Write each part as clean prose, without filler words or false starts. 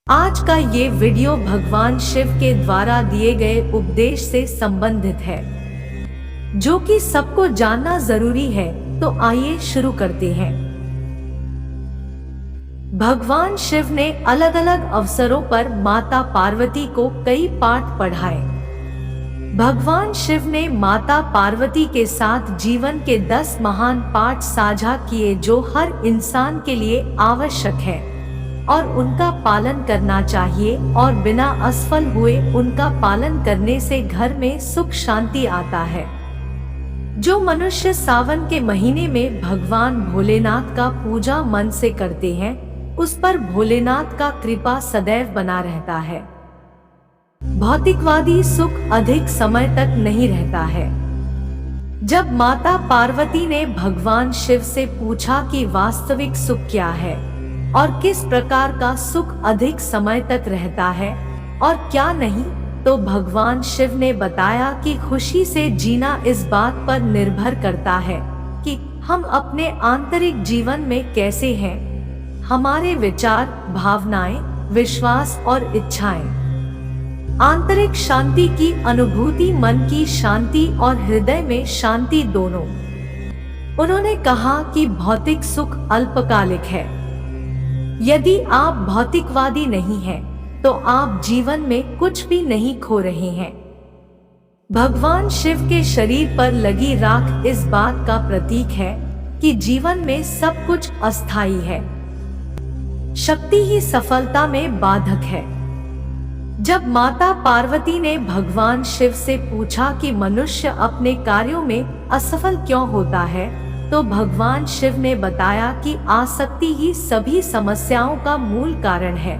आज का ये वीडियो भगवान शिव के द्वारा दिए गए उपदेश से संबंधित है, जो कि सबको जानना जरूरी है। तो आइए शुरू करते हैं। भगवान शिव ने अलग अलग अवसरों पर माता पार्वती को कई पाठ पढ़ाए। भगवान शिव ने माता पार्वती के साथ जीवन के 10 महान पाठ साझा किए, जो हर इंसान के लिए आवश्यक है और उनका पालन करना चाहिए, और बिना असफल हुए उनका पालन करने से घर में सुख शांति आता है। जो मनुष्य सावन के महीने में भगवान भोलेनाथ का पूजा मन से करते हैं, उस पर भोलेनाथ का कृपा सदैव बना रहता है। भौतिकवादी सुख अधिक समय तक नहीं रहता है। जब माता पार्वती ने भगवान शिव से पूछा कि वास्तविक सुख क्या है और किस प्रकार का सुख अधिक समय तक रहता है और क्या नहीं, तो भगवान शिव ने बताया कि खुशी से जीना इस बात पर निर्भर करता है कि हम अपने आंतरिक जीवन में कैसे हैं। हमारे विचार, भावनाएं, विश्वास और इच्छाएं। आंतरिक शांति की अनुभूति मन की शांति और हृदय में शांति दोनों। उन्होंने कहा कि भौतिक सुख अल्पकालिक है। यदि आप भौतिकवादी नहीं हैं, तो आप जीवन में कुछ भी नहीं खो रहे हैं। भगवान शिव के शरीर पर लगी राख इस बात का प्रतीक है कि जीवन में सब कुछ अस्थायी है। शक्ति ही सफलता में बाधक है। जब माता पार्वती ने भगवान शिव से पूछा कि मनुष्य अपने कार्यों में असफल क्यों होता है, तो भगवान शिव ने बताया कि आसक्ति ही सभी समस्याओं का मूल कारण है।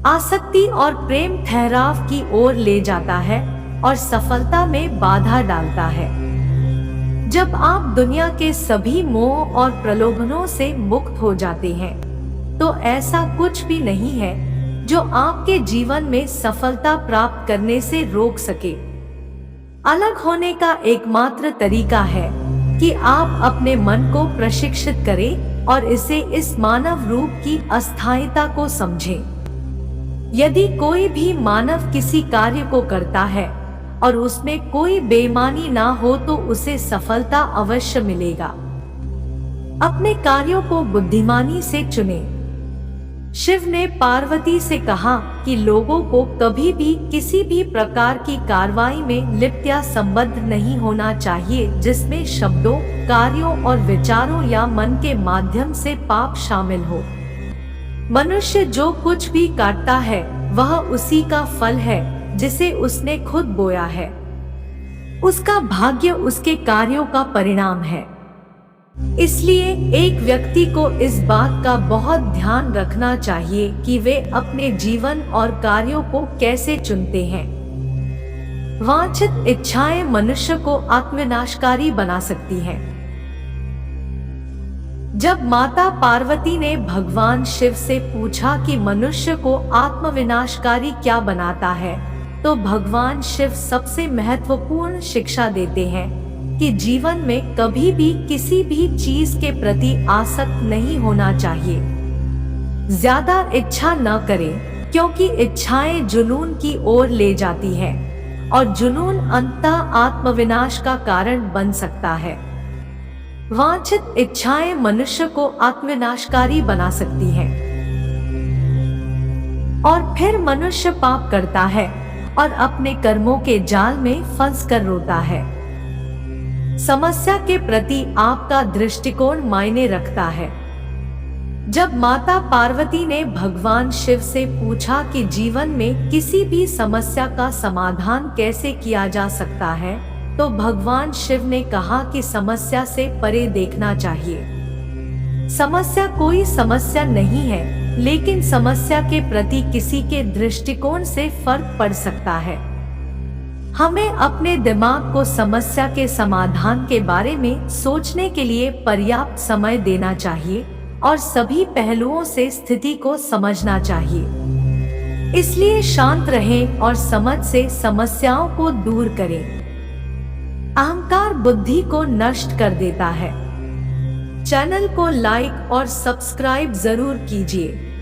आसक्ति और प्रेम ठहराव की ओर ले जाता है और सफलता में बाधा डालता है। जब आप दुनिया के सभी मोह और प्रलोभनों से मुक्त हो जाते हैं, तो ऐसा कुछ भी नहीं है जो आपके जीवन में सफलता प्राप्त करने से रोक सके। अलग होने का एकमात्र तरीका है कि आप अपने मन को प्रशिक्षित करें और इसे इस मानव रूप की अस्थायीता को समझें। यदि कोई भी मानव किसी कार्य को करता है और उसमें कोई बेईमानी ना हो, तो उसे सफलता अवश्य मिलेगा। अपने कार्यों को बुद्धिमानी से चुनें। शिव ने पार्वती से कहा कि लोगों को कभी भी किसी भी प्रकार की कार्रवाई में लिप्त या संबद्ध नहीं होना चाहिए जिसमें शब्दों, कार्यों और विचारों या मन के माध्यम से पाप शामिल हो। मनुष्य जो कुछ भी काटता है, वह उसी का फल है जिसे उसने खुद बोया है। उसका भाग्य उसके कार्यों का परिणाम है। इसलिए एक व्यक्ति को इस बात का बहुत ध्यान रखना चाहिए कि वे अपने जीवन और कार्यों को कैसे चुनते हैं। वांछित इच्छाएं मनुष्य को आत्मविनाशकारी बना सकती हैं। जब माता पार्वती ने भगवान शिव से पूछा कि मनुष्य को आत्मविनाशकारी क्या बनाता है, तो भगवान शिव सबसे महत्वपूर्ण शिक्षा देते हैं कि जीवन में कभी भी किसी भी चीज के प्रति आसक्त नहीं होना चाहिए। ज्यादा इच्छा न करें, क्योंकि इच्छाएं जुनून की ओर ले जाती है और जुनून अंततः आत्मविनाश का कारण बन सकता है। वांछित इच्छाएं मनुष्य को आत्मविनाशकारी बना सकती हैं और फिर मनुष्य पाप करता है और अपने कर्मों के जाल में फंस कर रोता है। समस्या के प्रति आपका दृष्टिकोण मायने रखता है। जब माता पार्वती ने भगवान शिव से पूछा कि जीवन में किसी भी समस्या का समाधान कैसे किया जा सकता है, तो भगवान शिव ने कहा कि समस्या से परे देखना चाहिए। समस्या कोई समस्या नहीं है, लेकिन समस्या के प्रति किसी के दृष्टिकोण से फर्क पड़ सकता है। हमें अपने दिमाग को समस्या के समाधान के बारे में सोचने के लिए पर्याप्त समय देना चाहिए और सभी पहलुओं से स्थिति को समझना चाहिए। इसलिए शांत रहें और समझ से समस्याओं को दूर करें। अहंकार बुद्धि को नष्ट कर देता है। चैनल को लाइक और सब्सक्राइब जरूर कीजिए।